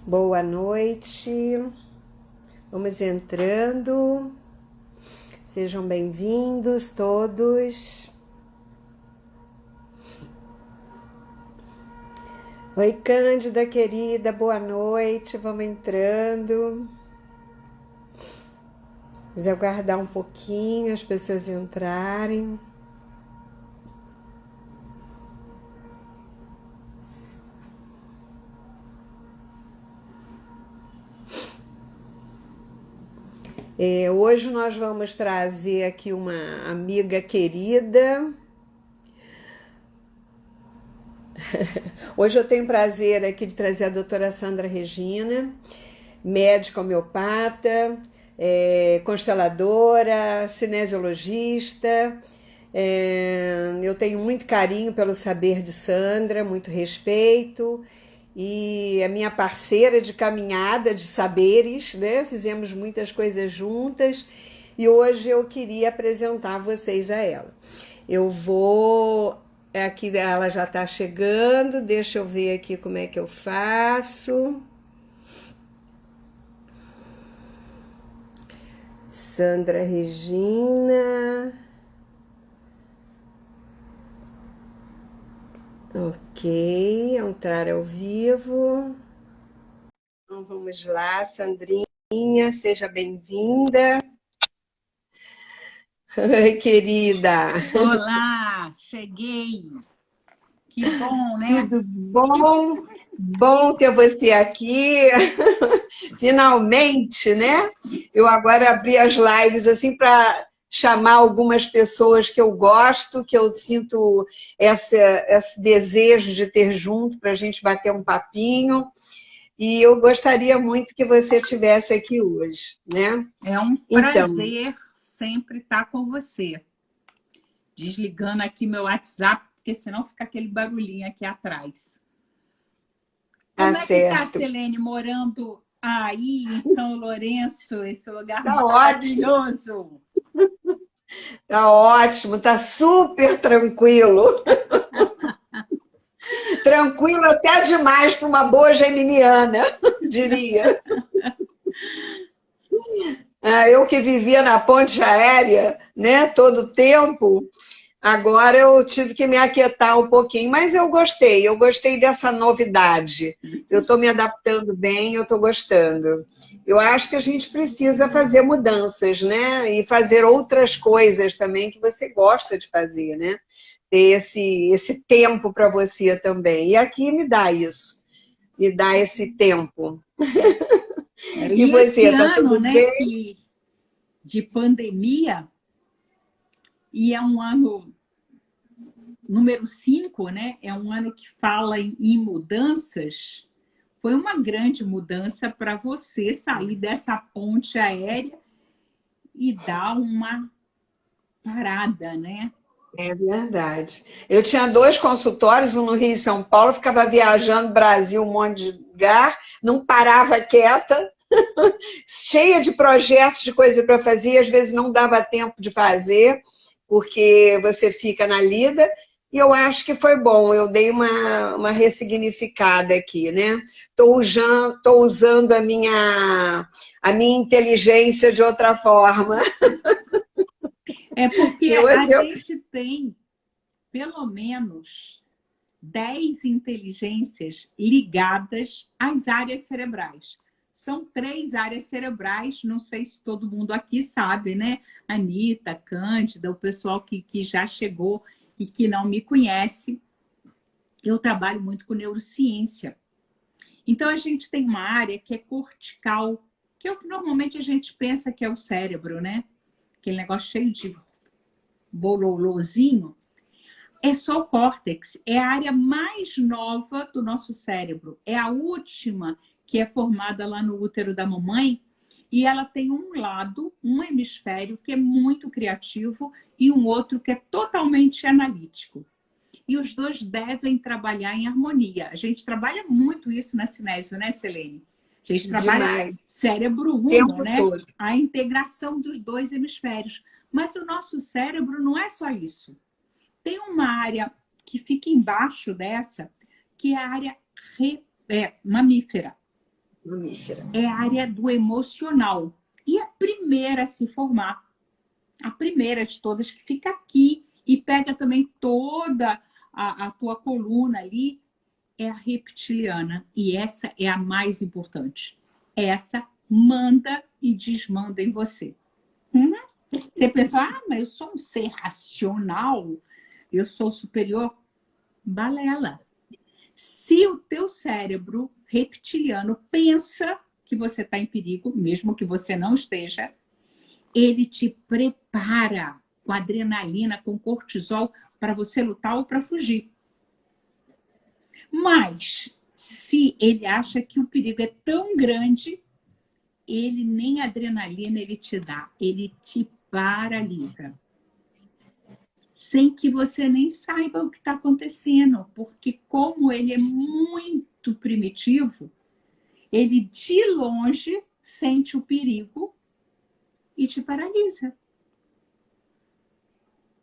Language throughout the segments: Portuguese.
Boa noite, vamos entrando, sejam bem-vindos todos. Oi, Cândida querida, boa noite, vamos entrando. Vamos aguardar um pouquinho as pessoas entrarem. Hoje nós vamos trazer aqui uma amiga querida. Hoje eu tenho o prazer aqui de trazer a doutora Sandra Regina, médica homeopata, consteladora, cinesiologista. Eu tenho muito carinho pelo saber de Sandra, muito respeito. E a minha parceira de caminhada de saberes, né? Fizemos muitas coisas juntas e hoje eu queria apresentar vocês a ela. Eu vou... Aqui ela já está chegando, deixa eu ver aqui como é que eu faço. Sandra Regina... Ok, entrar ao vivo. Então vamos lá, Sandrinha, seja bem-vinda. Oi, querida. Olá, cheguei. Que bom, né? Tudo bom? Bom ter você aqui. Finalmente, né? Eu agora abri as lives assim para chamar algumas pessoas que eu gosto, que eu sinto esse desejo de ter junto para a gente bater um papinho. E eu gostaria muito que você estivesse aqui hoje, né? É um prazer sempre estar com você. Desligando aqui meu WhatsApp, porque senão fica aquele barulhinho aqui atrás. Como é que tá, Selene, morando aí em São Lourenço, esse lugar maravilhoso? Tá ótimo, tá super tranquilo. Tranquilo até demais para uma boa geminiana, diria. Eu que vivia na ponte aérea, né, todo o tempo, agora eu tive que me aquietar um pouquinho, mas eu gostei dessa novidade. Eu estou me adaptando bem, eu estou gostando. Eu acho que a gente precisa fazer mudanças, né, e fazer outras coisas também que você gosta de fazer, né? Ter esse tempo para você também. E aqui me dá isso, me dá esse tempo. E você, esse tá ano, tudo né, bem? de pandemia, e é um ano número 5, né? É um ano que fala em mudanças. Foi uma grande mudança para você sair dessa ponte aérea e dar uma parada, né? É verdade. Eu tinha 2 consultórios, um no Rio e São Paulo, ficava viajando Brasil, um monte de lugar, não parava quieta, cheia de projetos, de coisa para fazer, às vezes não dava tempo de fazer, porque você fica na lida, e eu acho que foi bom, eu dei uma ressignificada aqui, né? Tô usando a minha inteligência de outra forma. É porque E a hoje eu... gente tem pelo menos 10 inteligências ligadas às áreas cerebrais. São 3 áreas cerebrais, não sei se todo mundo aqui sabe, né? Anitta, Cândida, o pessoal que já chegou e que não me conhece. Eu trabalho muito com neurociência. Então, a gente tem uma área que é cortical, que é o que normalmente a gente pensa que é o cérebro, né? Aquele negócio cheio de bololozinho. É só o córtex, é a área mais nova do nosso cérebro. É a última que é formada lá no útero da mamãe e ela tem um lado, um hemisfério que é muito criativo e um outro que é totalmente analítico. E os dois devem trabalhar em harmonia. A gente trabalha muito isso na Cinésio, né, Selene? A gente trabalha Demais. cérebro uno, Tempo né? todo. A integração dos 2 hemisférios. Mas o nosso cérebro não é só isso. Tem uma área que fica embaixo dessa, que é a área mamífera. Mamífera. É a área do emocional. E a primeira a se formar, a primeira de todas, que fica aqui e pega também toda a tua coluna ali, é a reptiliana. E essa é a mais importante. Essa manda e desmanda em você. Você pensa, mas eu sou um ser racional, eu sou superior. Balela. Se o teu cérebro reptiliano pensa que você está em perigo, mesmo que você não esteja, ele te prepara com adrenalina, com cortisol, para você lutar ou para fugir. Mas, se ele acha que o perigo é tão grande, ele nem adrenalina ele te dá, ele te paralisa. Sem que você nem saiba o que está acontecendo, porque como ele é muito primitivo, ele de longe sente o perigo e te paralisa.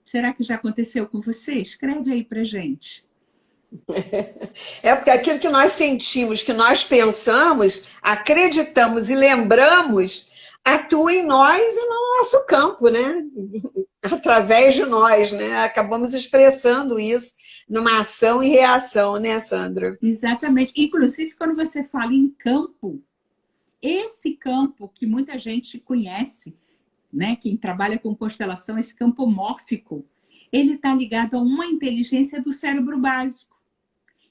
Será que já aconteceu com você? Escreve aí pra gente. É porque aquilo que nós sentimos, que nós pensamos, acreditamos e lembramos, atua em nós e no nosso campo, né? Através de nós, né? Acabamos expressando isso numa ação e reação, né, Sandra? Exatamente. Inclusive, quando você fala em campo, esse campo que muita gente conhece, né? Quem trabalha com constelação, esse campo mórfico, ele está ligado a uma inteligência do cérebro básico,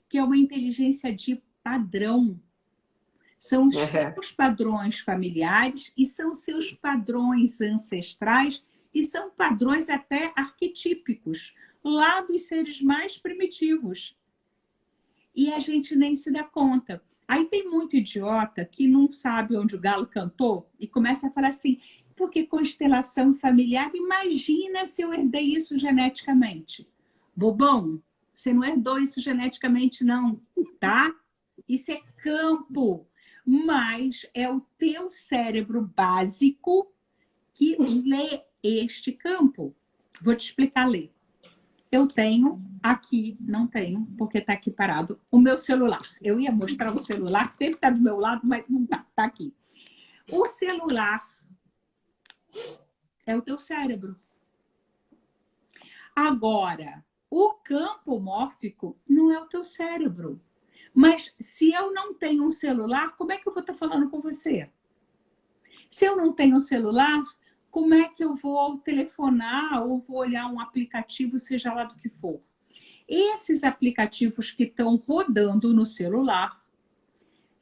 que é uma inteligência de padrão. São os seus padrões familiares e são seus padrões ancestrais e são padrões até arquetípicos, lá dos seres mais primitivos. E a gente nem se dá conta. Aí tem muito idiota que não sabe onde o galo cantou e começa a falar assim, porque constelação familiar, imagina se eu herdei isso geneticamente. Bobão, você não herdou isso geneticamente não, tá? Isso é campo. Mas é o teu cérebro básico que lê este campo. Vou te explicar ler. Eu tenho aqui, não tenho, porque está aqui parado, o meu celular. Eu ia mostrar o celular, sempre está do meu lado, mas não está, está aqui. O celular é o teu cérebro. Agora, o campo mórfico não é o teu cérebro. Mas se eu não tenho um celular, como é que eu vou estar falando com você? Se eu não tenho um celular, como é que eu vou telefonar ou vou olhar um aplicativo, seja lá do que for? Esses aplicativos que estão rodando no celular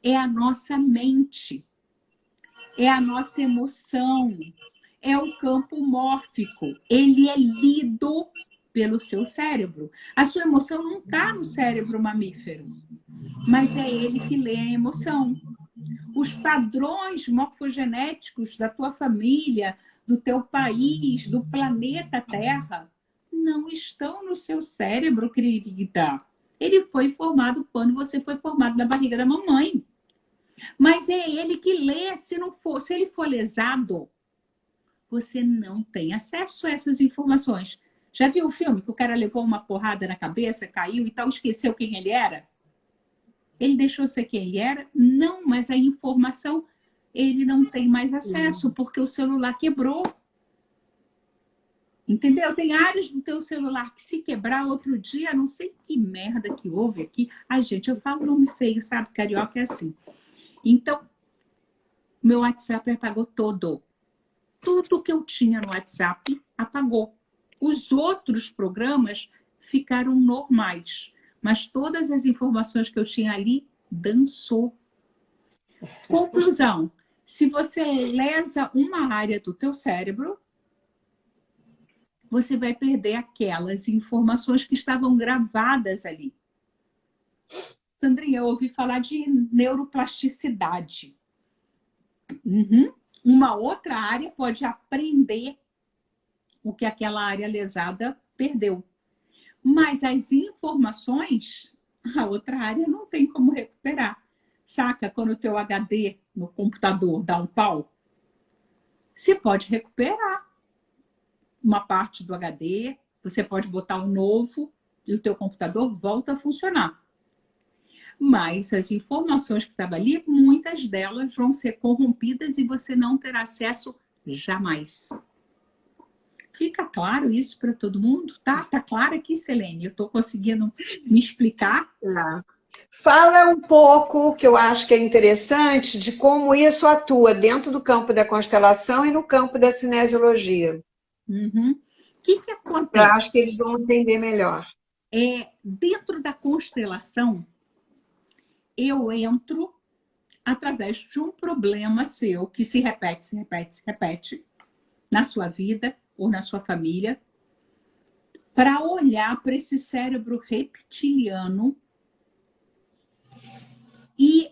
é a nossa mente, é a nossa emoção, é o campo mórfico. Ele é lido pelo seu cérebro. A sua emoção não está no cérebro mamífero, mas é ele que lê a emoção. Os padrões morfogenéticos da tua família, do teu país, do planeta Terra, não estão no seu cérebro, querida. Ele foi formado quando você foi formado na barriga da mamãe. Mas é ele que lê, se ele for lesado, você não tem acesso a essas informações. Já viu o filme que o cara levou uma porrada na cabeça, caiu e tal, esqueceu quem ele era? Ele deixou ser quem ele era? Não, mas a informação ele não tem mais acesso, porque o celular quebrou. Entendeu? Tem áreas do teu celular que se quebrar outro dia, não sei que merda que houve aqui. Ai, gente, eu falo nome feio, sabe? Carioca é assim. Então, meu WhatsApp apagou todo. Tudo que eu tinha no WhatsApp apagou. Os outros programas ficaram normais. Mas todas as informações que eu tinha ali, dançou. Conclusão. Se você lesa uma área do teu cérebro, você vai perder aquelas informações que estavam gravadas ali. Sandrinha, eu ouvi falar de neuroplasticidade. Uma outra área pode aprender o que aquela área lesada perdeu. Mas as informações, a outra área não tem como recuperar. Saca? Quando o teu HD no computador dá um pau, você pode recuperar uma parte do HD, você pode botar um novo e o teu computador volta a funcionar. Mas as informações que estavam ali, muitas delas vão ser corrompidas e você não terá acesso jamais. Fica claro isso para todo mundo? Tá claro aqui, Selene? Eu estou conseguindo me explicar? Fala um pouco, que eu acho que é interessante, de como isso atua dentro do campo da constelação e no campo da cinesiologia. Uhum. O que Eu acontece? acho que eles vão entender melhor. Dentro da constelação, eu entro através de um problema seu que se repete, se repete, se repete na sua vida ou na sua família, para olhar para esse cérebro reptiliano e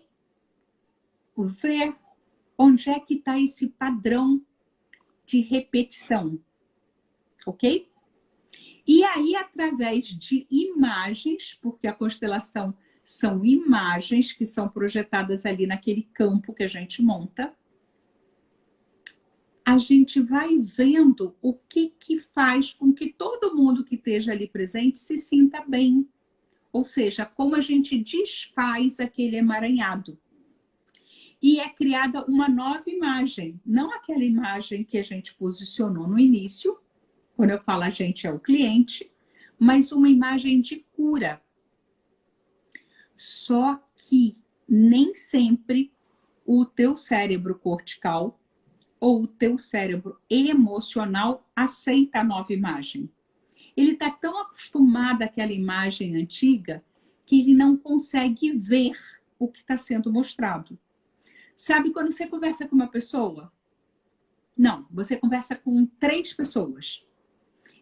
ver onde é que está esse padrão de repetição, ok? E aí, através de imagens, porque a constelação são imagens que são projetadas ali naquele campo que a gente monta, a gente vai vendo o que faz com que todo mundo que esteja ali presente se sinta bem. Ou seja, como a gente desfaz aquele emaranhado. E é criada uma nova imagem, não aquela imagem que a gente posicionou no início, quando eu falo a gente é o cliente, mas uma imagem de cura. Só que nem sempre o teu cérebro cortical ou o teu cérebro emocional aceita a nova imagem. Ele está tão acostumado àquela imagem antiga que ele não consegue ver o que está sendo mostrado. Sabe quando você conversa com uma pessoa? Não, você conversa com 3 pessoas.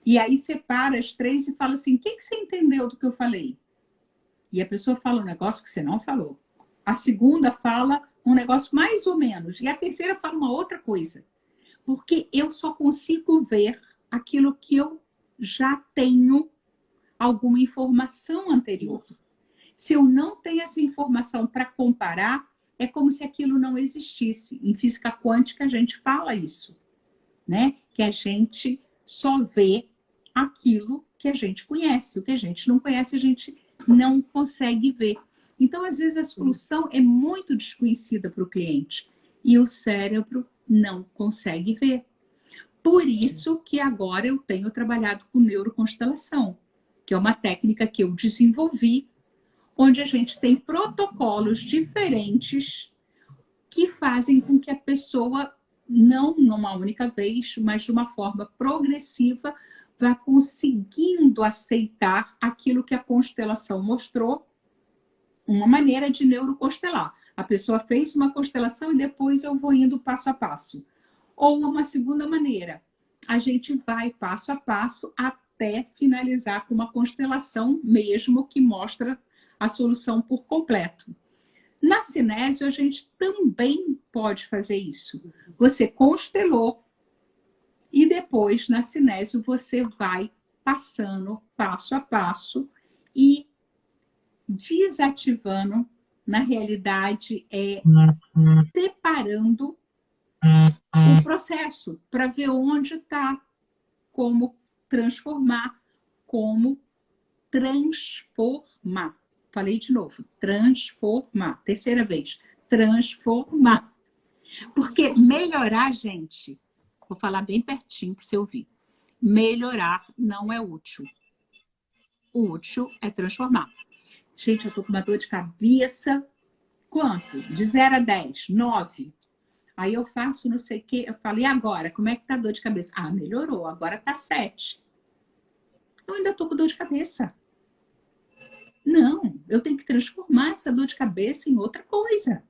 E aí separa as 3 e fala assim, o que você entendeu do que eu falei? E a pessoa fala um negócio que você não falou. A segunda fala um negócio mais ou menos. E a terceira fala uma outra coisa. Porque eu só consigo ver aquilo que eu já tenho alguma informação anterior. Se eu não tenho essa informação para comparar, é como se aquilo não existisse. Em física quântica a gente fala isso, né? Que a gente só vê aquilo que a gente conhece. O que a gente não conhece, a gente não consegue ver. Então, às vezes, a solução é muito desconhecida para o cliente e o cérebro não consegue ver. Por isso que agora eu tenho trabalhado com neuroconstelação, que é uma técnica que eu desenvolvi, onde a gente tem protocolos diferentes que fazem com que a pessoa, não numa única vez, mas de uma forma progressiva, vá conseguindo aceitar aquilo que a constelação mostrou, uma maneira de neuroconstelar. A pessoa fez uma constelação e depois eu vou indo passo a passo. Ou uma segunda maneira, a gente vai passo a passo até finalizar com uma constelação mesmo que mostra a solução por completo. Na cinésio, a gente também pode fazer isso. Você constelou e depois, na cinésio, você vai passando passo a passo e desativando, na realidade, separando o processo para ver onde está, como transformar, como transformar. Falei de novo, transformar. Terceira vez, transformar. Porque melhorar, gente, vou falar bem pertinho para você ouvir. Melhorar não é útil. O útil é transformar. Gente, eu tô com uma dor de cabeça. Quanto? De 0 a 10, 9. Aí eu faço não sei o quê. Eu falo, e agora? Como é que tá a dor de cabeça? Ah, melhorou. Agora tá 7. Eu ainda tô com dor de cabeça. Não, eu tenho que transformar essa dor de cabeça em outra coisa.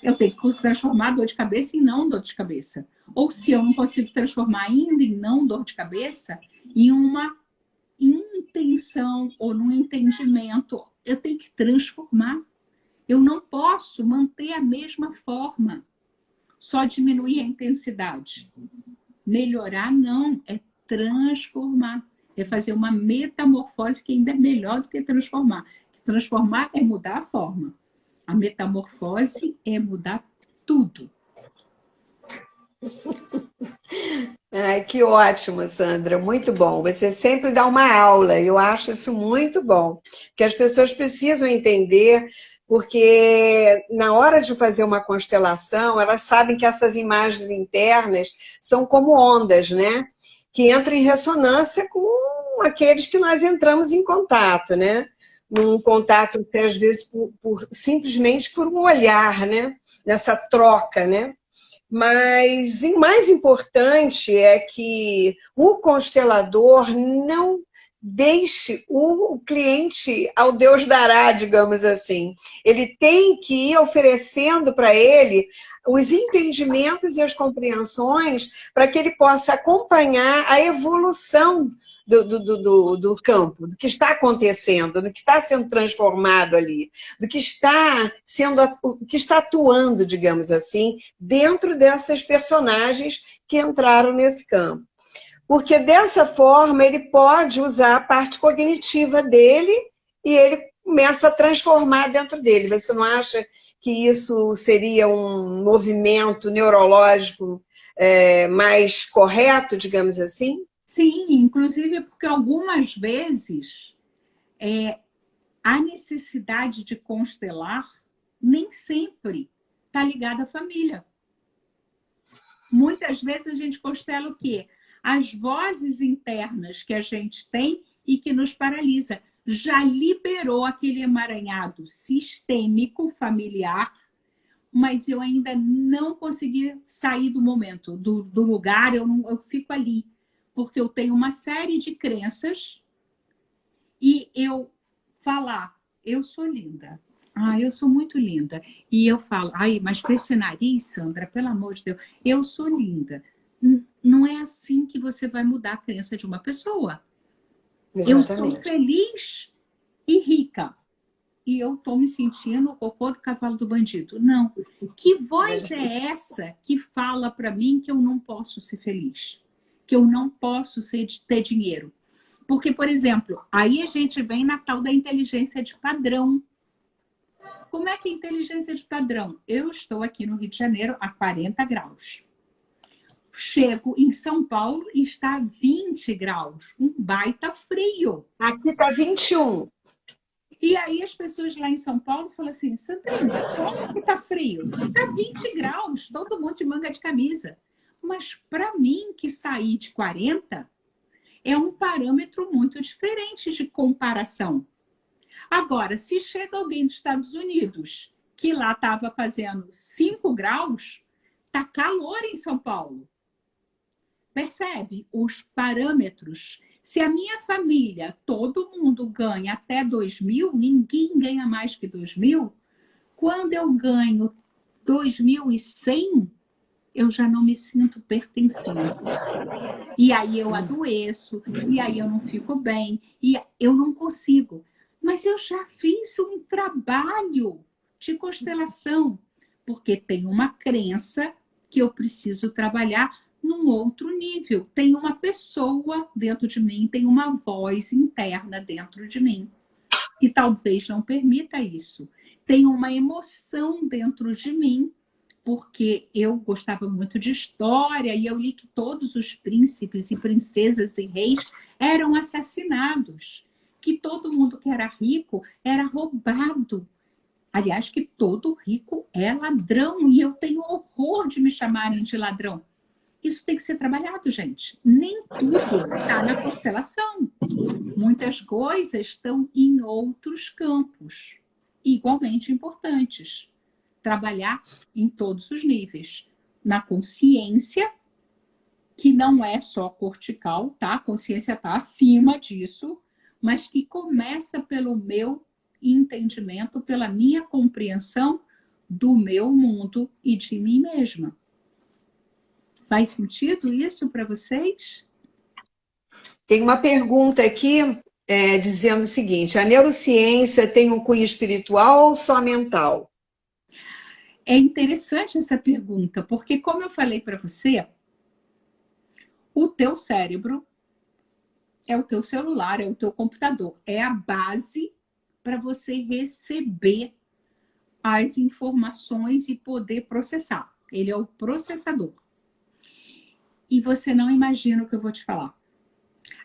Eu tenho que transformar a dor de cabeça em não dor de cabeça. Ou se eu não consigo transformar ainda em não dor de cabeça, em uma intenção ou num entendimento, eu tenho que transformar. Eu não posso manter a mesma forma, só diminuir a intensidade. Melhorar não, é transformar. É fazer uma metamorfose que ainda é melhor do que transformar. Transformar é mudar a forma. A metamorfose é mudar tudo. Ai, que ótimo, Sandra, muito bom. Você sempre dá uma aula, eu acho isso muito bom, que as pessoas precisam entender, porque na hora de fazer uma constelação, elas sabem que essas imagens internas são como ondas, né? Que entram em ressonância com aqueles que nós entramos em contato, né? Num contato, às vezes, simplesmente por um olhar, né? Nessa troca, né? Mas o mais importante é que o constelador não deixe o cliente ao Deus dará, digamos assim. Ele tem que ir oferecendo para ele os entendimentos e as compreensões para que ele possa acompanhar a evolução do campo, do que está acontecendo, do que está sendo transformado ali, do que está sendo, o que está atuando, digamos assim, dentro dessas personagens que entraram nesse campo. Porque dessa forma ele pode usar a parte cognitiva dele e ele começa a transformar dentro dele. Você não acha que isso seria um movimento neurológico mais correto, digamos assim? Sim, inclusive porque algumas vezes a necessidade de constelar nem sempre está ligada à família. Muitas vezes a gente constela o quê? As vozes internas que a gente tem e que nos paralisa. Já liberou aquele emaranhado sistêmico familiar, mas eu ainda não consegui sair do momento, do lugar, eu fico ali, porque eu tenho uma série de crenças e eu falar, eu sou linda. Ah, eu sou muito linda. E eu falo, ai, mas com esse nariz, Sandra, pelo amor de Deus, eu sou linda. Não é assim que você vai mudar a crença de uma pessoa. Eu sou Exatamente. feliz e rica. E eu estou me sentindo o cocô do cavalo do bandido. Não. Que voz é essa que fala para mim que eu não posso ser feliz? Que eu não posso ter dinheiro? Porque, por exemplo, aí a gente vem na tal da inteligência de padrão. Como é que é inteligência de padrão? Eu estou aqui no Rio de Janeiro a 40 graus. Chego em São Paulo e está a 20 graus. Um baita frio. Aqui está 21. E aí as pessoas lá em São Paulo falam assim, Sandrina, como que tá frio? Tá 20 graus, todo mundo de manga de camisa. Mas para mim, que saí de 40, é um parâmetro muito diferente de comparação. Agora, se chega alguém dos Estados Unidos, que lá estava fazendo 5 graus, tá calor em São Paulo. Percebe os parâmetros? Se a minha família, todo mundo ganha até 2.000, ninguém ganha mais que 2.000. Quando eu ganho 2.100, eu já não me sinto pertencente. E aí eu adoeço, e aí eu não fico bem, e eu não consigo. Mas eu já fiz um trabalho de constelação, porque tem uma crença que eu preciso trabalhar num outro nível. Tem uma pessoa dentro de mim, tem uma voz interna dentro de mim, que talvez não permita isso. Tem uma emoção dentro de mim, porque eu gostava muito de história e eu li que todos os príncipes e princesas e reis eram assassinados, que todo mundo que era rico era roubado. Aliás, que todo rico é ladrão e eu tenho horror de me chamarem de ladrão. Isso tem que ser trabalhado, gente. Nem tudo está na constelação. Muitas coisas estão em outros campos, igualmente importantes. Trabalhar em todos os níveis. Na consciência, que não é só cortical, tá? A consciência está acima disso, mas que começa pelo meu entendimento, pela minha compreensão do meu mundo e de mim mesma. Faz sentido isso para vocês? Tem uma pergunta aqui dizendo o seguinte: a neurociência tem um cunho espiritual ou só mental? É interessante essa pergunta, porque como eu falei para você, o teu cérebro é o teu celular, é o teu computador, é a base para você receber as informações e poder processar. Ele é o processador. e você não imagina o que eu vou te falar.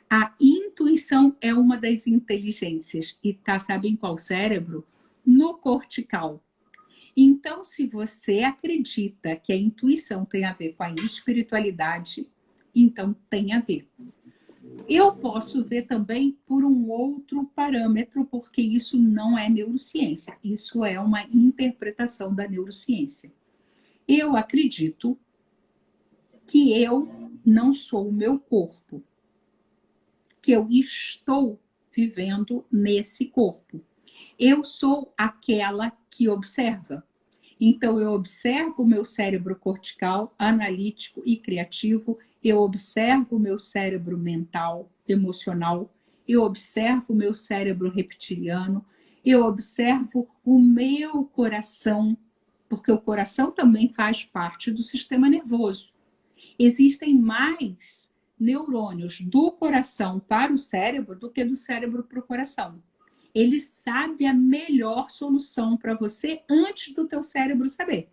A intuição é uma das inteligências e tá, sabe em qual cérebro? No cortical. Então, se você acredita que a intuição tem a ver com a espiritualidade, então tem a ver. Eu posso ver também por um outro parâmetro, porque isso não é neurociência, isso é uma interpretação da neurociência. Eu acredito que eu não sou o meu corpo, que eu estou vivendo nesse corpo. Eu sou aquela que observa. Então, eu observo o meu cérebro cortical, analítico e criativo, eu observo o meu cérebro mental, emocional, eu observo o meu cérebro reptiliano, eu observo o meu coração, porque o coração também faz parte do sistema nervoso. Existem mais neurônios do coração para o cérebro do que do cérebro para o coração. Ele sabe a melhor solução para você antes do teu cérebro saber.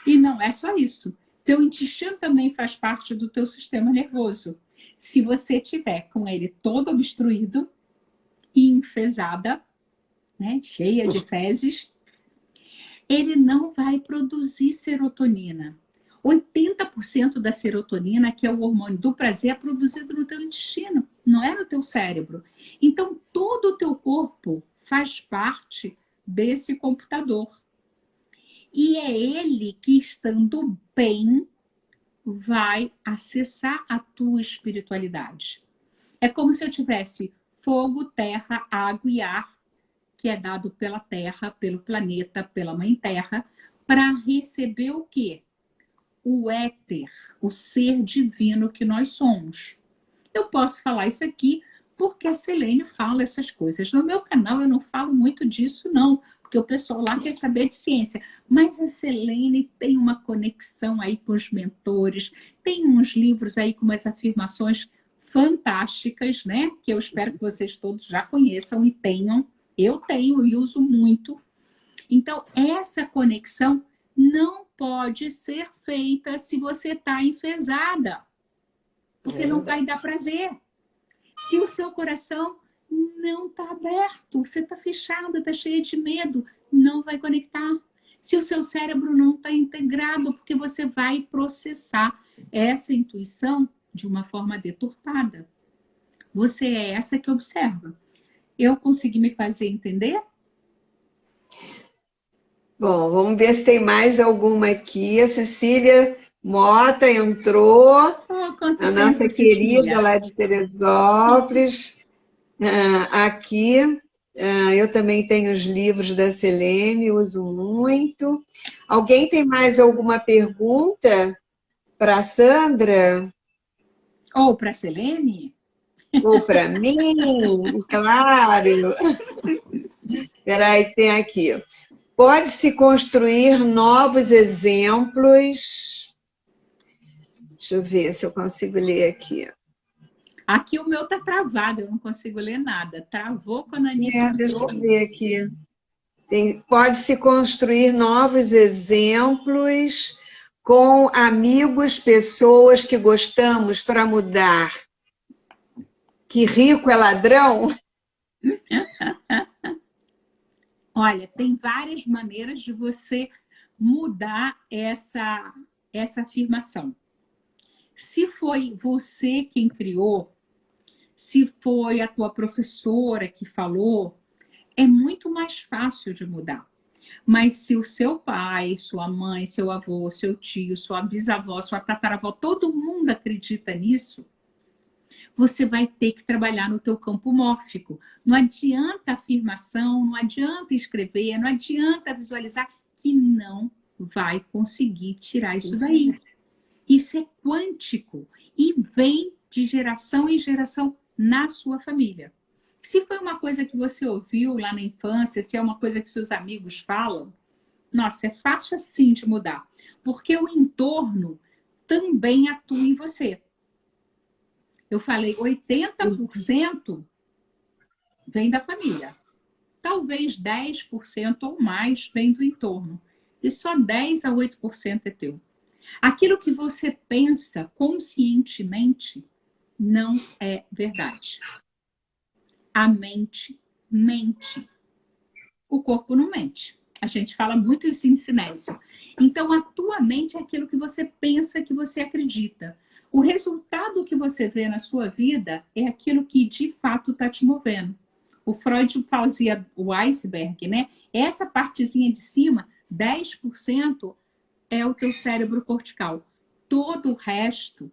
E não é só isso. Teu intestino também faz parte do teu sistema nervoso. Se você tiver com ele todo obstruído e enfesada, né, cheia de fezes, ele não vai produzir serotonina. 80% da serotonina, que é o hormônio do prazer, é produzido no teu intestino, não é no teu cérebro. Então, todo o teu corpo faz parte desse computador. E é ele que, estando bem, vai acessar a tua espiritualidade. É como se eu tivesse fogo, terra, água e ar, que é dado pela Terra, pelo planeta, pela Mãe Terra, para receber o quê? O éter, o ser divino que nós somos. Eu posso falar isso aqui porque a Selene fala essas coisas. No meu canal eu não falo muito disso, não, porque o pessoal lá quer saber de ciência. Mas a Selene tem uma conexão aí com os mentores, tem uns livros aí com umas afirmações fantásticas, né? Que eu espero que vocês todos já conheçam e tenham. Eu tenho e uso muito. Então, essa conexão não pode ser feita se você está enfesada, porque não vai dar prazer. Se o seu coração não está aberto, você está fechada, está cheia de medo, não vai conectar. Se o seu cérebro não está integrado, porque você vai processar essa intuição de uma forma deturpada. Você é essa que observa. Eu consegui me fazer entender? Bom, vamos ver se tem mais alguma aqui. A Cecília Mota entrou, a nossa tempo, querida Cecília? lá de Teresópolis. Aqui, eu também tenho os livros da Selene, uso muito. Alguém tem mais alguma pergunta para a Sandra? Ou para a Selene? Ou para mim? Claro. Espera aí, tem aqui. Pode-se construir novos exemplos. Deixa eu ver se eu consigo ler aqui. Aqui o meu tá travado, eu não consigo ler nada. Travou quando a Anitta Deixa eu ver aqui. Pode-se construir novos exemplos com amigos, pessoas que gostamos para mudar. Que rico é ladrão? Olha, tem várias maneiras de você mudar essa afirmação. Se foi você quem criou, se foi a tua professora que falou, é muito mais fácil de mudar. Mas se o seu pai, sua mãe, seu avô, seu tio, sua bisavó, sua tataravó, todo mundo acredita nisso, você vai ter que trabalhar no teu campo mórfico. Não adianta afirmação, não adianta escrever, não adianta visualizar, que não vai conseguir tirar isso daí. Isso é quântico e vem de geração em geração na sua família. Se foi uma coisa que você ouviu lá na infância, se é uma coisa que seus amigos falam, nossa, é fácil assim de mudar. Porque o entorno também atua em você. Eu falei, 80% vem da família. Talvez 10% ou mais vem do entorno. E só 10 a 8% é teu. Aquilo que você pensa conscientemente não é verdade. A mente mente. O corpo não mente. A gente fala muito isso em Sinésio. Então, a tua mente é aquilo que você pensa, que você acredita. O resultado que você vê na sua vida é aquilo que de fato está te movendo. O Freud fazia o iceberg, né? Essa partezinha de cima, 10% é o teu cérebro cortical. Todo o resto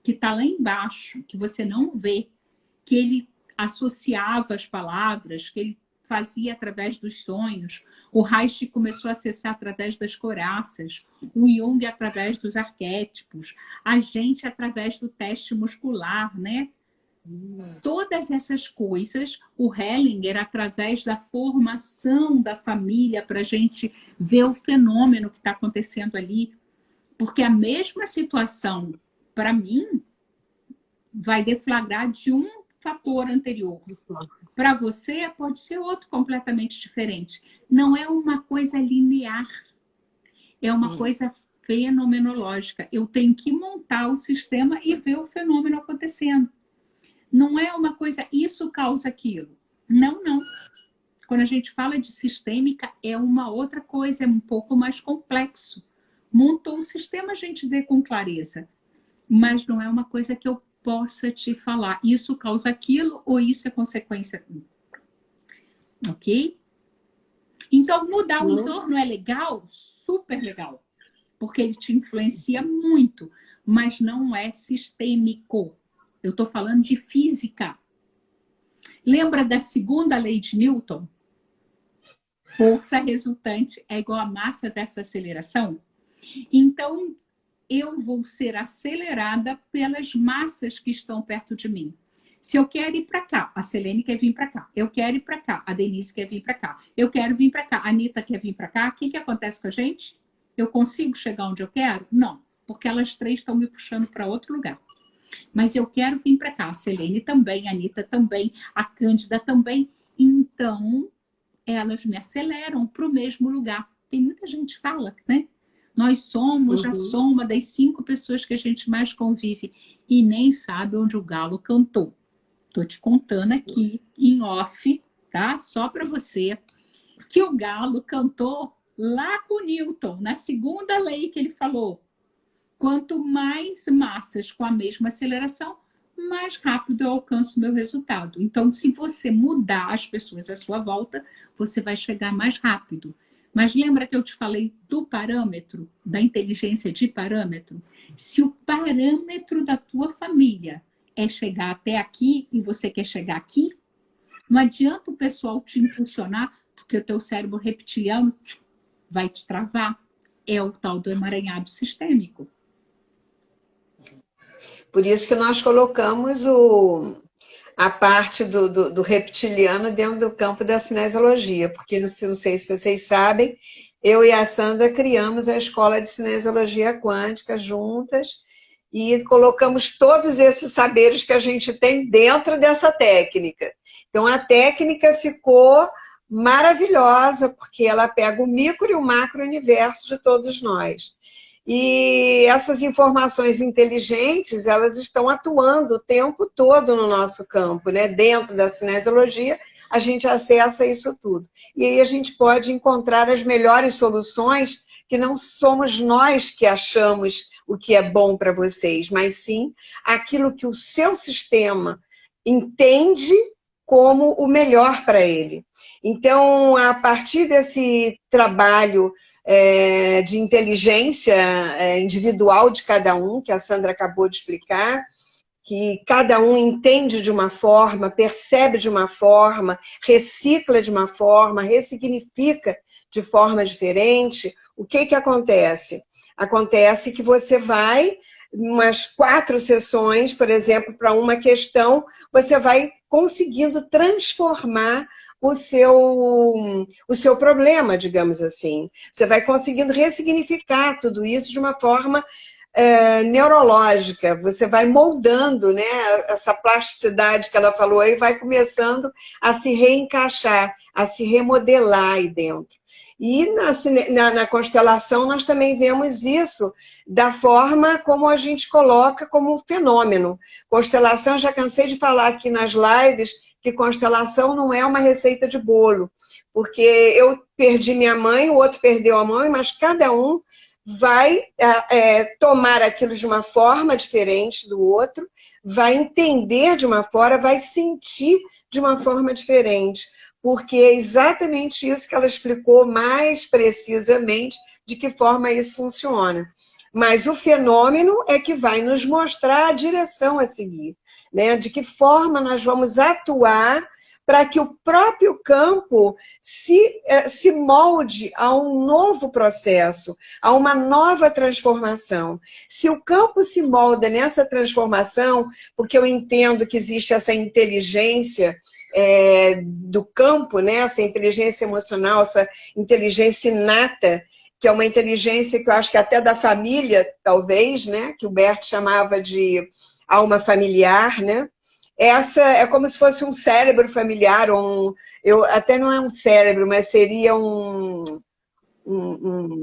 que está lá embaixo, que você não vê, que ele associava as palavras, que ele fazia através dos sonhos, o Reich começou a acessar através das coraças, o Jung através dos arquétipos, a gente através do teste muscular, né? Todas essas coisas, o Hellinger, através da formação da família, para a gente ver o fenômeno que está acontecendo ali, porque a mesma situação, para mim, vai deflagrar de um fator anterior. Para você, pode ser outro completamente diferente. Não é uma coisa linear, é uma coisa fenomenológica. Eu tenho que montar o sistema e ver o fenômeno acontecendo. Não é uma coisa, isso causa aquilo. Não, não. Quando a gente fala de sistêmica, é uma outra coisa, é um pouco mais complexo. Montou o sistema, a gente vê com clareza. Mas não é uma coisa que eu possa te falar. Isso causa aquilo ou isso é consequência. Ok? Então, mudar o entorno é legal? Super legal. Porque ele te influencia muito. Mas não é sistêmico. Eu estou falando de física. Lembra da segunda lei de Newton? Força resultante é igual à massa dessa aceleração? Então, eu vou ser acelerada pelas massas que estão perto de mim. Se eu quero ir para cá, a Selene quer vir para cá. Eu quero ir para cá, a Denise quer vir para cá. Eu quero vir para cá, a Anitta quer vir para cá. O que acontece com a gente? Eu consigo chegar onde eu quero? Não, porque elas três estão me puxando para outro lugar. Mas eu quero vir para cá, a Selene também, a Anitta também, a Cândida também. Então, elas me aceleram para o mesmo lugar. Tem muita gente que fala, né? Nós somos a soma das 5 pessoas que a gente mais convive e nem sabe onde o galo cantou. Estou te contando aqui, em off, tá? Só para você, que o galo cantou lá com Newton, na segunda lei que ele falou. Quanto mais massas com a mesma aceleração, mais rápido eu alcanço o meu resultado. Então, se você mudar as pessoas à sua volta, você vai chegar mais rápido. Mas lembra que eu te falei do parâmetro, da inteligência de parâmetro? Se o parâmetro da tua família é chegar até aqui e você quer chegar aqui, não adianta o pessoal te impulsionar, porque o teu cérebro reptiliano vai te travar. É o tal do emaranhado sistêmico. Por isso que nós colocamos a parte do reptiliano dentro do campo da cinesiologia, porque não sei se vocês sabem, eu e a Sandra criamos a escola de cinesiologia quântica juntas e colocamos todos esses saberes que a gente tem dentro dessa técnica. Então, a técnica ficou maravilhosa, porque ela pega o micro e o macro universo de todos nós. E essas informações inteligentes, elas estão atuando o tempo todo no nosso campo, né? Dentro da cinesiologia, a gente acessa isso tudo. E aí a gente pode encontrar as melhores soluções, que não somos nós que achamos o que é bom para vocês, mas sim aquilo que o seu sistema entende como o melhor para ele. Então, a partir desse trabalho de inteligência individual de cada um, que a Sandra acabou de explicar, que cada um entende de uma forma, percebe de uma forma, recicla de uma forma, ressignifica de forma diferente, o que acontece? Acontece que você vai, umas 4 sessões, por exemplo, para uma questão, você vai conseguindo transformar o seu problema, digamos assim. Você vai conseguindo ressignificar tudo isso de uma forma neurológica. Você vai moldando, né, essa plasticidade que ela falou aí, vai começando a se reencaixar, a se remodelar aí dentro. E na constelação nós também vemos isso da forma como a gente coloca como um fenômeno. Constelação, já cansei de falar aqui nas lives, que constelação não é uma receita de bolo, porque eu perdi minha mãe, o outro perdeu a mãe, mas cada um vai tomar aquilo de uma forma diferente do outro, vai entender de uma forma, vai sentir de uma forma diferente, porque é exatamente isso que ela explicou mais precisamente de que forma isso funciona. Mas o fenômeno é que vai nos mostrar a direção a seguir, né? De que forma nós vamos atuar para que o próprio campo se molde a um novo processo, a uma nova transformação. Se o campo se molda nessa transformação, porque eu entendo que existe essa inteligência do campo, né? Essa inteligência emocional, essa inteligência inata, que é uma inteligência que eu acho que até da família, talvez, né? Que o Bert chamava de alma familiar, né? Essa é como se fosse um cérebro familiar, até não é um cérebro, mas seria um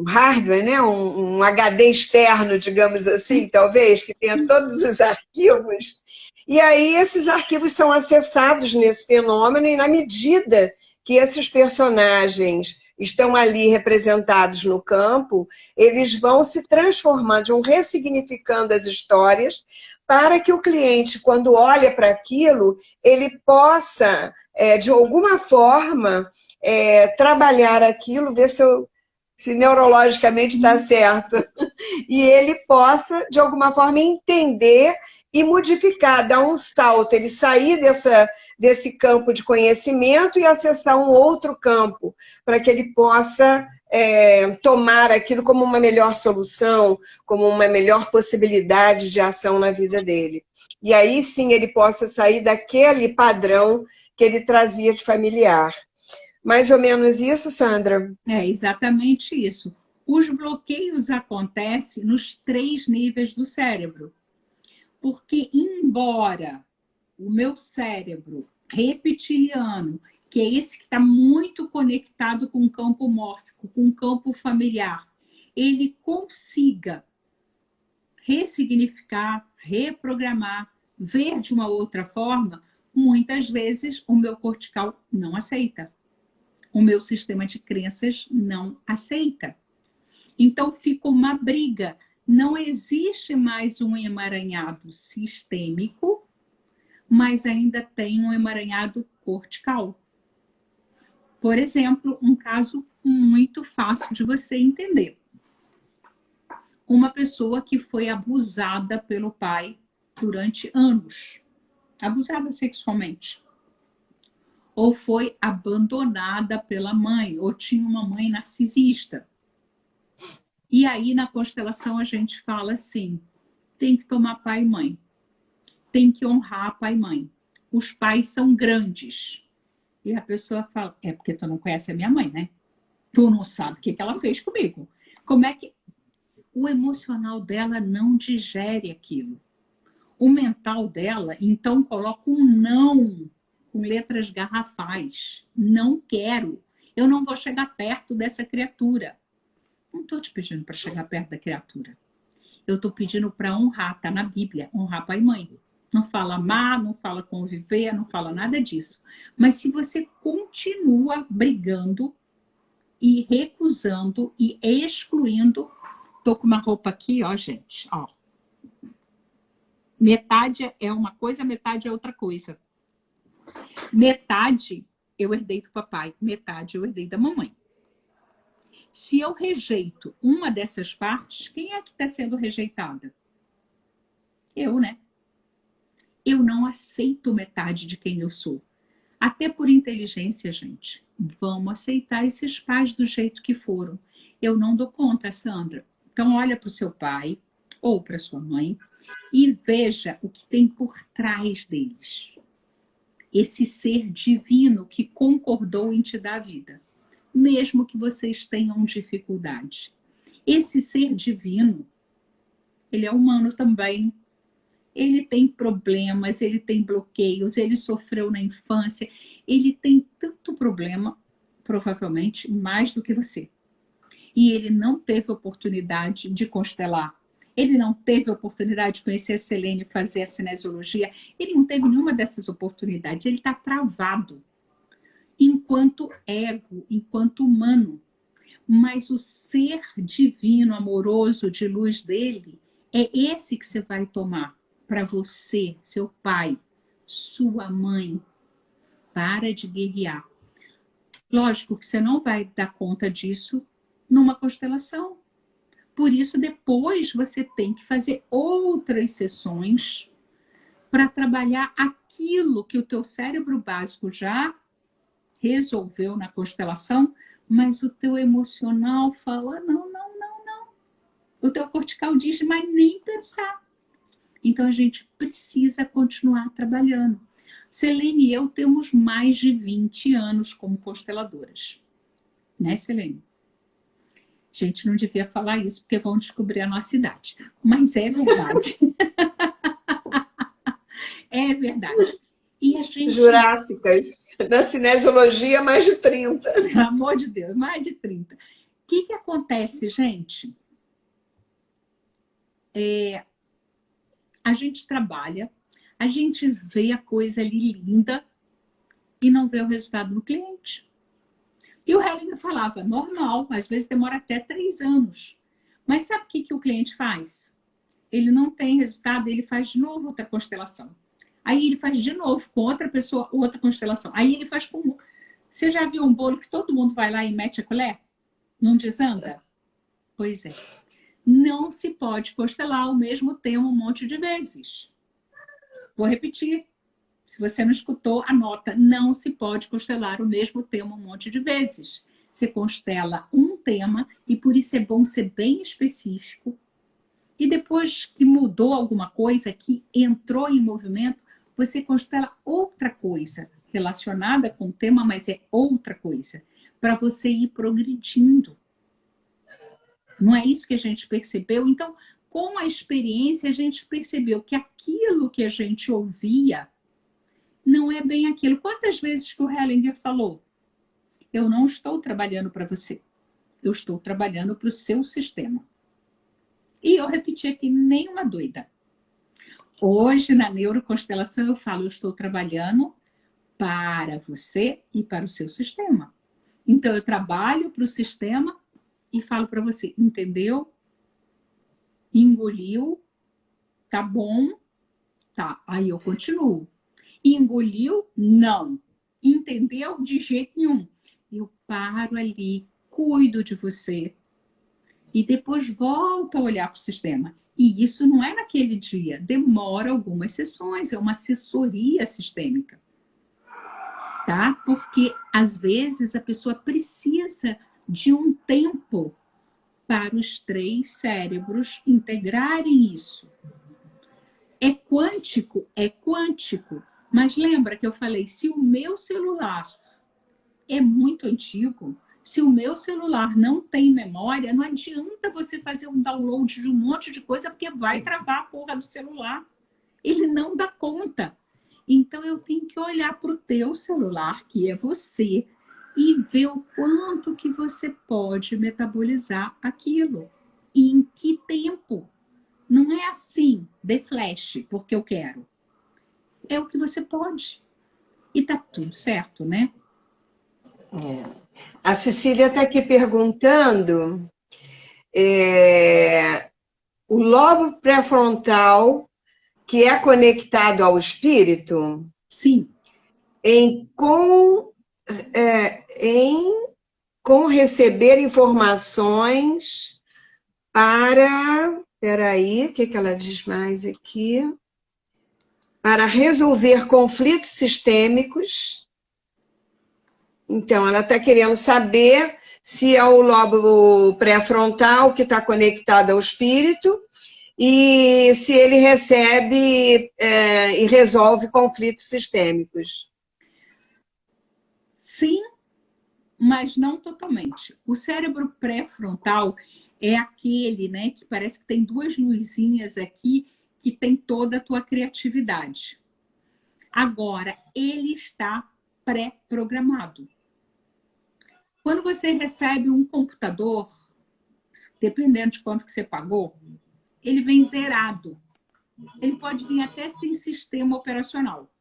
hardware, né? Um HD externo, digamos assim, talvez, que tenha todos os arquivos. E aí esses arquivos são acessados nesse fenômeno, e na medida que esses personagens estão ali representados no campo, eles vão se transformando, vão ressignificando as histórias, para que o cliente, quando olha para aquilo, ele possa, de alguma forma, trabalhar aquilo, ver se neurologicamente está certo, e ele possa, de alguma forma, entender e modificar, dar um salto, ele sair desse campo de conhecimento e acessar um outro campo, para que ele possa tomar aquilo como uma melhor solução, como uma melhor possibilidade de ação na vida dele. E aí sim ele possa sair daquele padrão que ele trazia de familiar. Mais ou menos isso, Sandra? É exatamente isso. Os bloqueios acontecem nos 3 níveis do cérebro. Porque, embora o meu cérebro reptiliano, que é esse que está muito conectado com o campo mórfico, com o campo familiar, ele consiga ressignificar, reprogramar, ver de uma outra forma, muitas vezes o meu cortical não aceita. O meu sistema de crenças não aceita. Então fica uma briga. Não existe mais um emaranhado sistêmico, mas ainda tem um emaranhado cortical. Por exemplo, um caso muito fácil de você entender. Uma pessoa que foi abusada pelo pai durante anos, abusada sexualmente, ou foi abandonada pela mãe, ou tinha uma mãe narcisista. E aí, na constelação, a gente fala assim, tem que tomar pai e mãe. Tem que honrar pai e mãe. Os pais são grandes. E a pessoa fala, porque tu não conhece a minha mãe, né? Tu não sabe o que ela fez comigo. Como é que... O emocional dela não digere aquilo. O mental dela, então, coloca um não com letras garrafais. Não quero. Eu não vou chegar perto dessa criatura. Não estou te pedindo para chegar perto da criatura. Eu estou pedindo para honrar, está na Bíblia, honrar pai e mãe. Não fala amar, não fala conviver, não fala nada disso. Mas se você continua brigando e recusando e excluindo, estou com uma roupa aqui, ó, gente, ó. Metade é uma coisa, metade é outra coisa. Metade eu herdei do papai, metade eu herdei da mamãe. Se eu rejeito uma dessas partes, quem é que está sendo rejeitada? Eu, né? Eu não aceito metade de quem eu sou. Até por inteligência, gente. Vamos aceitar esses pais do jeito que foram. Eu não dou conta, Sandra. Então, olha para o seu pai ou para sua mãe e veja o que tem por trás deles. Esse ser divino que concordou em te dar a vida, mesmo que vocês tenham dificuldade. Esse ser divino, ele é humano também. Ele tem problemas, ele tem bloqueios, ele sofreu na infância, ele tem tanto problema, provavelmente mais do que você. E ele não teve oportunidade de constelar. Ele não teve oportunidade de conhecer a Selene e fazer a cinesiologia. Ele não teve nenhuma dessas oportunidades. Ele está travado enquanto ego, enquanto humano. Mas o ser divino, amoroso, de luz dele, é esse que você vai tomar para você, seu pai, sua mãe. Para de guerrear. Lógico que você não vai dar conta disso numa constelação. Por isso, depois você tem que fazer outras sessões para trabalhar aquilo que o teu cérebro básico já resolveu na constelação, mas o teu emocional fala, não. O teu cortical diz, mas nem pensar. Então, a gente precisa continuar trabalhando. Selene e eu temos mais de 20 anos como consteladoras. Né, Selene? A gente não devia falar isso, porque vão descobrir a nossa idade. Mas é verdade. É verdade. E a gente... Jurássicas. Na cinesiologia, mais de 30. Pelo amor de Deus, mais de 30. O que acontece, gente? A gente trabalha, a gente vê a coisa ali linda e não vê o resultado no cliente. E o Hellinger falava, normal, às vezes demora até 3 anos. Mas sabe o que o cliente faz? Ele não tem resultado, ele faz de novo outra constelação. Aí ele faz de novo com outra pessoa, outra constelação. Aí ele faz com... Você já viu um bolo que todo mundo vai lá e mete a colher? Não desanda? Pois é. Não se pode constelar o mesmo tema um monte de vezes. Vou repetir. Se você não escutou, anota. Não se pode constelar o mesmo tema um monte de vezes. Você constela um tema e por isso é bom ser bem específico. E depois que mudou alguma coisa, que entrou em movimento, você constela outra coisa relacionada com o tema, mas é outra coisa, para você ir progredindo. Não é isso que a gente percebeu? Então, com a experiência, a gente percebeu que aquilo que a gente ouvia não é bem aquilo. Quantas vezes que o Hellinger falou? Eu não estou trabalhando para você. Eu estou trabalhando para o seu sistema. E eu repeti aqui, nem uma doida. Hoje, na neuroconstelação, eu falo, eu estou trabalhando para você e para o seu sistema. Então, eu trabalho para o sistema e falo para você, entendeu? Engoliu, tá bom, tá. Aí eu continuo. Engoliu? Não. Entendeu? De jeito nenhum. Eu paro ali, cuido de você e depois volto a olhar para o sistema. E isso não é naquele dia, demora algumas sessões, é uma assessoria sistêmica. Tá? Porque, às vezes, a pessoa precisa de um tempo para os 3 cérebros integrarem isso. É quântico? É quântico. Mas lembra que eu falei, se o meu celular é muito antigo, se o meu celular não tem memória, não adianta você fazer um download de um monte de coisa, porque vai travar a porra do celular. Ele não dá conta. Então, eu tenho que olhar para o teu celular, que é você, e ver o quanto que você pode metabolizar aquilo. E em que tempo. Não é assim, de flash, porque eu quero. É o que você pode. E tá tudo certo, né? A Cecília está aqui perguntando o lobo pré-frontal que é conectado ao espírito Sim. Com receber informações para... Peraí, o que ela diz mais aqui? Para resolver conflitos sistêmicos. Então, ela está querendo saber se é o lobo pré-frontal que está conectado ao espírito e se ele recebe e resolve conflitos sistêmicos. Sim, mas não totalmente. O cérebro pré-frontal é aquele, né, que parece que tem 2 luzinhas aqui que tem toda a tua criatividade. Agora, ele está pré-programado. Quando você recebe um computador, dependendo de quanto que você pagou, ele vem zerado. Ele pode vir até sem sistema operacional.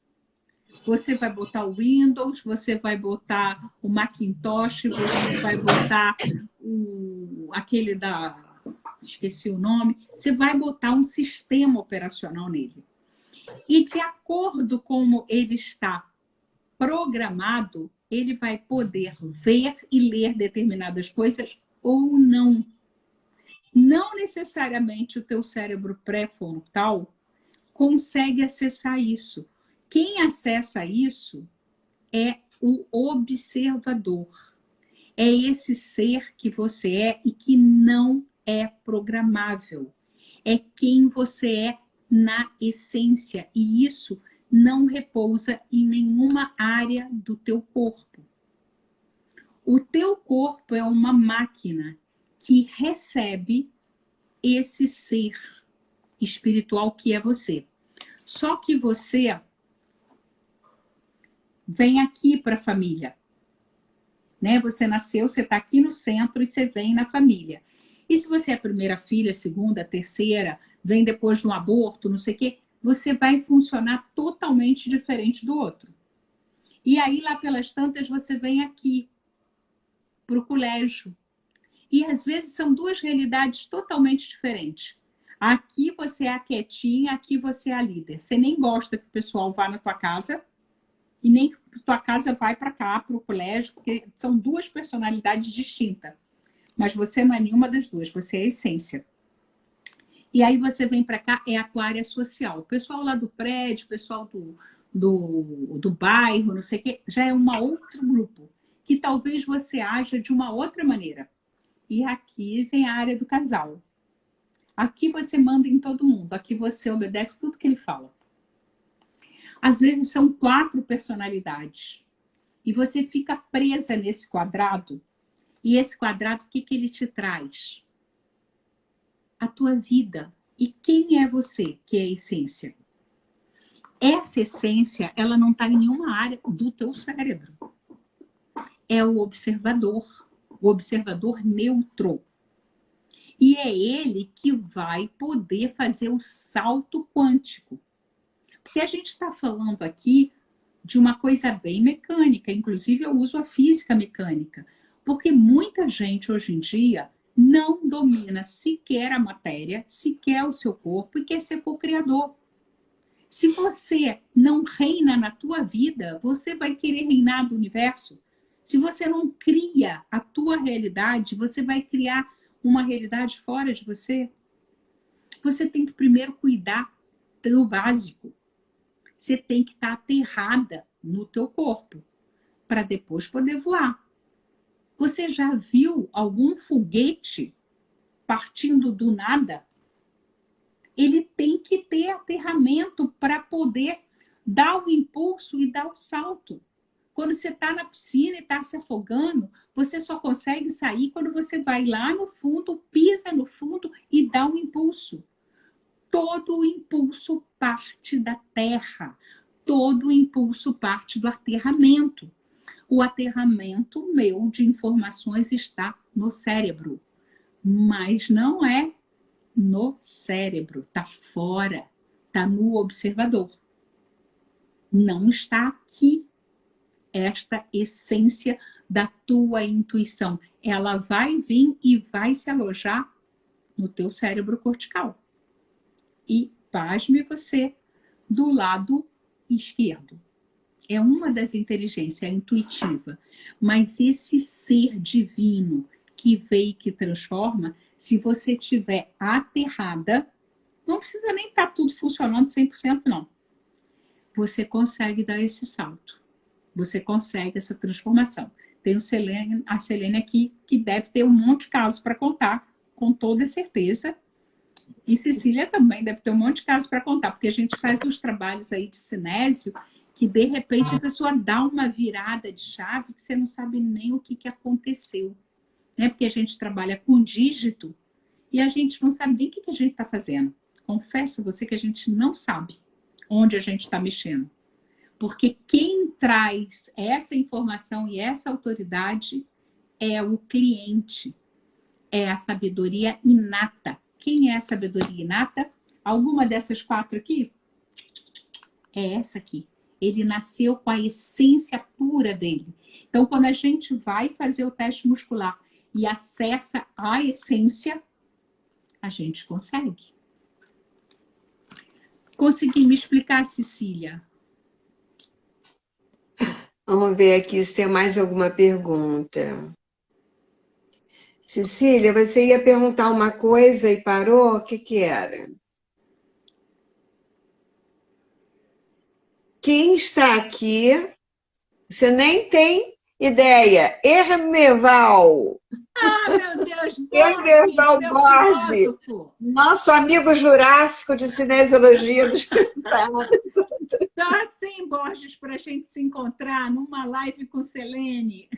Você vai botar o Windows, você vai botar o Macintosh, você vai botar aquele da... esqueci o nome. Você vai botar um sistema operacional nele. E de acordo com como ele está programado, ele vai poder ver e ler determinadas coisas ou não. Não necessariamente o teu cérebro pré-frontal consegue acessar isso. Quem acessa isso é o observador. É esse ser que você é e que não é programável. É quem você é na essência. E isso não repousa em nenhuma área do teu corpo. O teu corpo é uma máquina que recebe esse ser espiritual que é você. Só que você vem aqui para a família. Né? Você nasceu, você está aqui no centro e você vem na família. E se você é a primeira filha, segunda, terceira, vem depois de um aborto, não sei o quê, você vai funcionar totalmente diferente do outro. E aí, lá pelas tantas, você vem aqui para o colégio. E às vezes são duas realidades totalmente diferentes. Aqui você é a quietinha, aqui você é a líder. Você nem gosta que o pessoal vá na tua casa e nem que tua casa vai para cá, para o colégio, porque são duas personalidades distintas. Mas você não é nenhuma das duas, você é a essência. E aí você vem para cá, é a tua área social. O pessoal lá do prédio, o pessoal do bairro, não sei o quê, já é um outro grupo, que talvez você haja de uma outra maneira. E aqui vem a área do casal. Aqui você manda em todo mundo, aqui você obedece tudo que ele fala. Às vezes são 4 personalidades. E você fica presa nesse quadrado. E esse quadrado, o que ele te traz? A tua vida. E quem é você, que é a essência? Essa essência, ela não está em nenhuma área do teu cérebro. É o observador neutro. E é ele que vai poder fazer o salto quântico. Porque a gente está falando aqui de uma coisa bem mecânica, inclusive eu uso a física mecânica, porque muita gente hoje em dia não domina sequer a matéria, sequer o seu corpo e quer ser co-criador. Se você não reina na tua vida, você vai querer reinar do universo. Se você não cria a tua realidade, você vai criar uma realidade fora de você. Você tem que primeiro cuidar do básico. Você tem que estar aterrada no teu corpo para depois poder voar. Você já viu algum foguete partindo do nada? Ele tem que ter aterramento para poder dar o impulso e dar o salto. Quando você está na piscina e está se afogando, você só consegue sair quando você vai lá no fundo, pisa no fundo e dá um impulso. Todo o impulso parte da terra. Todo o impulso parte do aterramento. O aterramento meu de informações está no cérebro. Mas não é no cérebro. Está fora. Está no observador. Não está aqui. Esta essência da tua intuição. Ela vai vir e vai se alojar no teu cérebro cortical. E, pasme você, do lado esquerdo. É uma das inteligências, a intuitiva. Mas esse ser divino que veio e que transforma, se você estiver aterrada, não precisa nem estar tudo funcionando 100%, não. Você consegue dar esse salto. Você consegue essa transformação. Tem a Selene aqui, que deve ter um monte de casos para contar, com toda certeza. E Cecília também deve ter um monte de casos para contar, porque a gente faz uns trabalhos aí de cinésio, que de repente a pessoa dá uma virada de chave que você não sabe nem o que aconteceu. Né? Porque a gente trabalha com dígito e a gente não sabe nem o que a gente está fazendo. Confesso a você que a gente não sabe onde a gente está mexendo. Porque quem traz essa informação e essa autoridade é o cliente, é a sabedoria inata. Quem é a sabedoria inata? Alguma dessas 4 aqui? É essa aqui. Ele nasceu com a essência pura dele. Então, quando a gente vai fazer o teste muscular e acessa a essência, a gente consegue. Consegui me explicar, Cecília? Vamos ver aqui se tem mais alguma pergunta. Cecília, você ia perguntar uma coisa e parou? O que que era? Quem está aqui, você nem tem ideia. Hermeval. Ah, meu Deus, Hermeval meu Borges, filósofo. nosso amigo jurássico de cinesiologia dos 30 anos. Só assim, Borges, para a gente se encontrar numa live com Selene.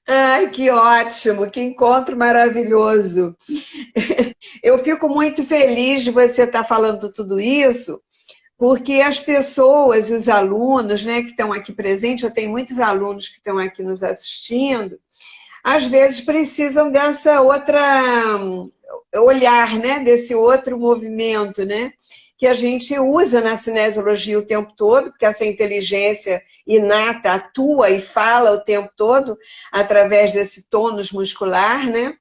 Ai, que ótimo, que encontro maravilhoso. Eu fico muito feliz de você estar falando tudo isso, porque as pessoas e os alunos, né, que estão aqui presentes, eu tenho muitos alunos que estão aqui nos assistindo, às vezes precisam dessa outra olhar, né, desse outro movimento, né, que a gente usa na cinesiologia o tempo todo, porque essa inteligência inata atua e fala o tempo todo através desse tônus muscular, né?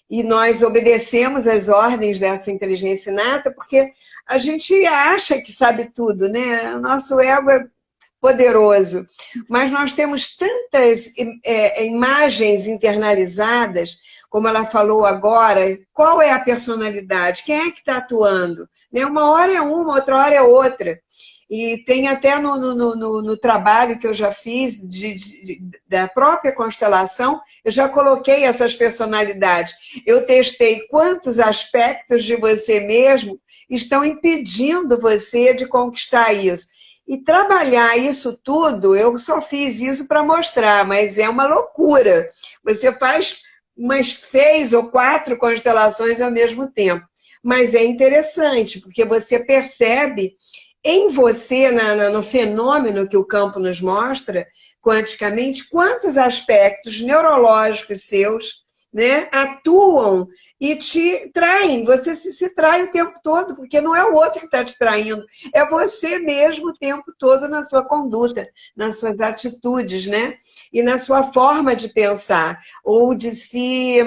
E nós obedecemos às ordens dessa inteligência inata porque a gente acha que sabe tudo, né? O nosso ego é poderoso, mas nós temos tantas imagens internalizadas, como ela falou agora, qual é a personalidade? Quem é que está atuando? Uma hora é uma, outra hora é outra. E tem até no trabalho que eu já fiz da própria constelação, eu já coloquei essas personalidades. Eu testei quantos aspectos de você mesmo estão impedindo você de conquistar isso. E trabalhar isso tudo, eu só fiz isso para mostrar, mas é uma loucura. Você faz umas 6 ou 4 constelações ao mesmo tempo. Mas é interessante, porque você percebe em você, no fenômeno que o campo nos mostra, quanticamente, quantos aspectos neurológicos seus, né, atuam e te traem. Você se trai o tempo todo, porque não é o outro que está te traindo, é você mesmo o tempo todo na sua conduta, nas suas atitudes, né? E na sua forma de pensar, ou de se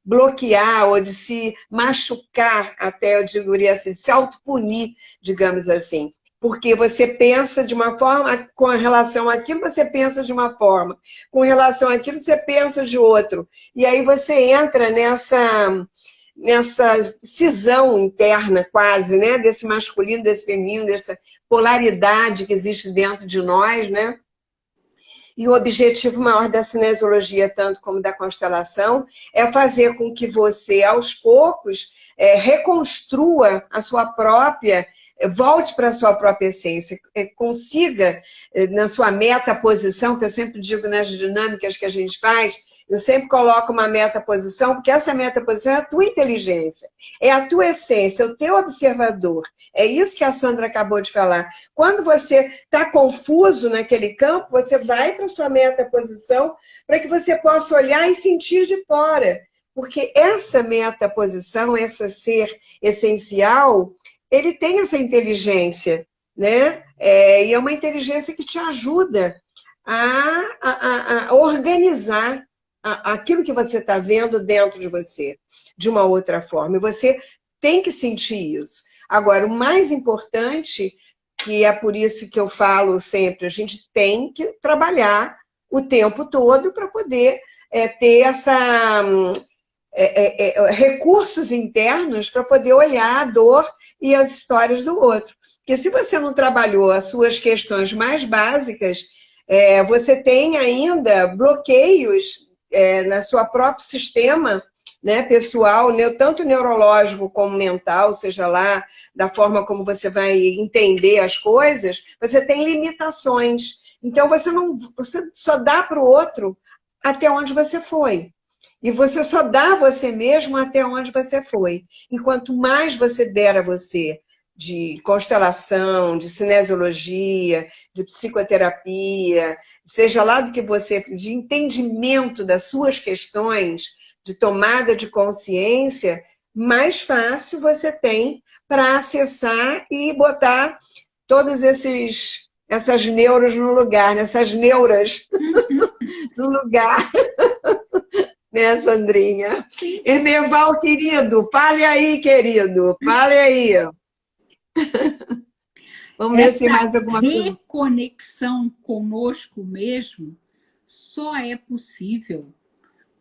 bloquear, ou de se machucar, até eu diria assim, se autopunir, digamos assim. Porque você pensa de uma forma, com relação àquilo você pensa de uma forma, com relação àquilo você pensa de outro. E aí você entra nessa cisão interna quase, né? Desse masculino, desse feminino, dessa polaridade que existe dentro de nós, né? E o objetivo maior da cinesiologia, tanto como da constelação, é fazer com que você, aos poucos, reconstrua a sua própria, volte para a sua própria essência, consiga, na sua metaposição, que eu sempre digo nas dinâmicas que a gente faz, eu sempre coloco uma metaposição, porque essa metaposição é a tua inteligência, é a tua essência, é o teu observador. É isso que a Sandra acabou de falar. Quando você está confuso naquele campo, você vai para a sua metaposição para que você possa olhar e sentir de fora. Porque essa metaposição, esse ser essencial, ele tem essa inteligência, né? E é uma inteligência que te ajuda a organizar aquilo que você está vendo dentro de você, de uma outra forma. E você tem que sentir isso. Agora, o mais importante, que é por isso que eu falo sempre, a gente tem que trabalhar o tempo todo para poder ter recursos internos para poder olhar a dor e as histórias do outro. Porque se você não trabalhou as suas questões mais básicas, você tem ainda bloqueios no seu próprio sistema, né, pessoal, tanto neurológico como mental, seja lá da forma como você vai entender as coisas, você tem limitações. Então, você só dá para o outro até onde você foi. E você só dá a você mesmo até onde você foi. E quanto mais você der a você de constelação, de cinesiologia, de psicoterapia, seja lá do que você, de entendimento das suas questões, de tomada de consciência, mais fácil você tem para acessar e botar todas essas neuras no lugar, essas neuras no lugar, né, Sandrinha? Sim. Hermeval, querido, fale aí, querido, fale aí. Vamos ver se tem mais alguma coisa. Essa reconexão conosco mesmo só é possível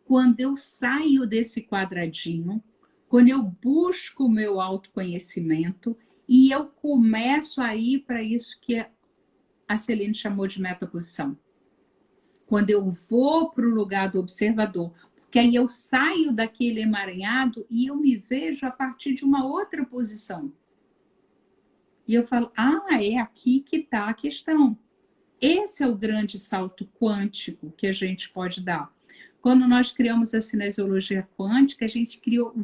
quando eu saio desse quadradinho, quando eu busco o meu autoconhecimento e eu começo a ir para isso que a Celene chamou de metaposição. Quando eu vou para o lugar do observador, porque aí eu saio daquele emaranhado e eu me vejo a partir de uma outra posição. E eu falo, é aqui que está a questão. Esse é o grande salto quântico que a gente pode dar. Quando nós criamos a cinesiologia quântica, a gente criou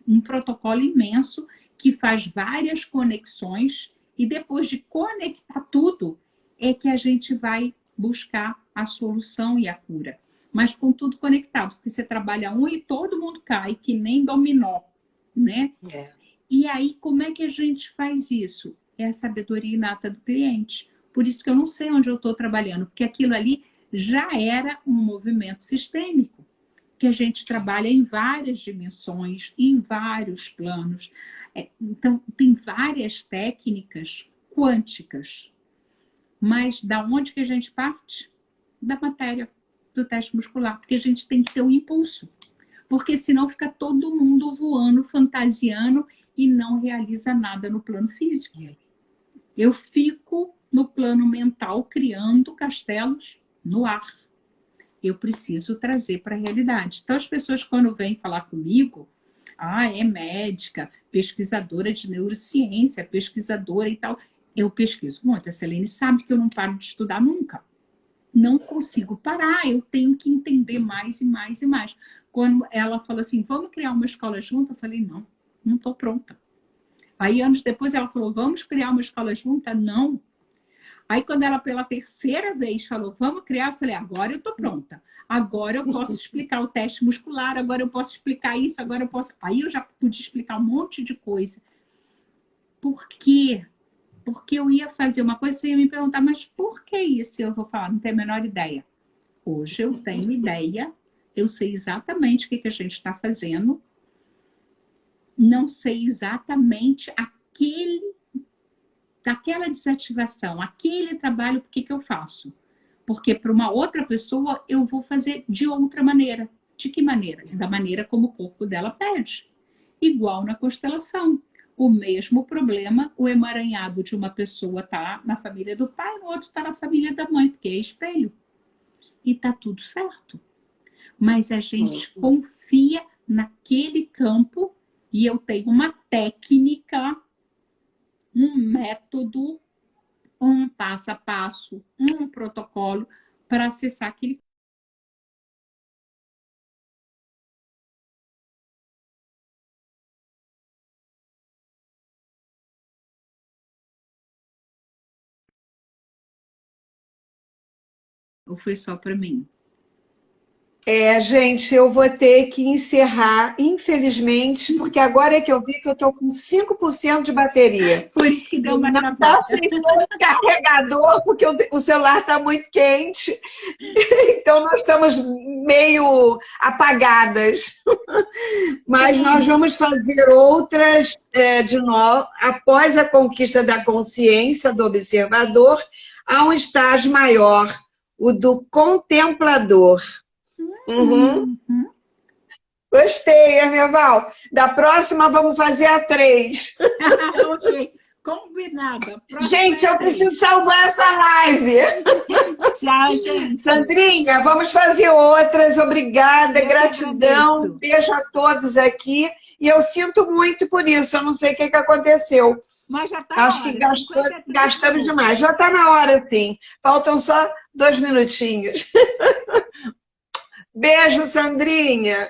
um protocolo imenso que faz várias conexões e depois de conectar tudo, é que a gente vai buscar a solução e a cura. Mas com tudo conectado, porque você trabalha um e todo mundo cai, que nem dominó, né? E aí, como é que a gente faz isso? É a sabedoria inata do cliente. Por isso que eu não sei onde eu estou trabalhando, porque aquilo ali já era um movimento sistêmico, que a gente trabalha em várias dimensões, em vários planos. Então, tem várias técnicas quânticas. Mas da onde que a gente parte? Da matéria, do teste muscular, porque a gente tem que ter um impulso. Porque senão fica todo mundo voando, fantasiando e não realiza nada no plano físico. Eu fico no plano mental criando castelos no ar. Eu preciso trazer para a realidade. Então, as pessoas, quando vêm falar comigo, é médica, pesquisadora de neurociência, pesquisadora e tal. Eu pesquiso muito. A Celene sabe que eu não paro de estudar nunca. Não consigo parar, eu tenho que entender mais e mais e mais. Quando ela falou assim, vamos criar uma escola junto, eu falei, não estou pronta. Aí, anos depois, ela falou, vamos criar uma escola junta? Não. Aí, quando ela, pela terceira vez, falou, vamos criar, eu falei, agora eu estou pronta. Agora eu posso explicar o teste muscular, agora eu posso explicar isso, agora eu posso... Aí eu já pude explicar um monte de coisa. Por quê? Porque eu ia fazer uma coisa, você ia me perguntar, mas por que isso? Eu vou falar, não tenho a menor ideia. Hoje eu tenho ideia, eu sei exatamente o que a gente está fazendo, não sei exatamente aquela desativação, aquele trabalho, por que eu faço? Porque para uma outra pessoa eu vou fazer de outra maneira. De que maneira? Da maneira como o corpo dela pede. Igual na constelação. O mesmo problema, o emaranhado de uma pessoa está na família do pai, o outro está na família da mãe, porque é espelho. E está tudo certo. Mas a gente confia naquele campo e eu tenho uma técnica, um método, um passo a passo, um protocolo para acessar aquele. Ou foi só para mim? Gente, eu vou ter que encerrar, infelizmente, porque agora é que eu vi que eu estou com 5% de bateria. Por isso que deu uma travada. Não está aceitando carregador, porque o celular está muito quente. Então, nós estamos meio apagadas. Mas nós vamos fazer outras de novo, após a conquista da consciência do observador, há um estágio maior, o do contemplador. Gostei, Hermeval. Da próxima, vamos fazer a 3. Ok, combinada. Gente, eu preciso salvar essa live. Tchau, gente. Sandrinha, vamos fazer outras. Obrigada, gratidão. Agradeço. Beijo a todos aqui. E eu sinto muito por isso. Eu não sei o que aconteceu. Mas já está. Acho que gastamos demais. Já está na hora, sim. Faltam só 2 minutinhos. Beijo, Sandrinha.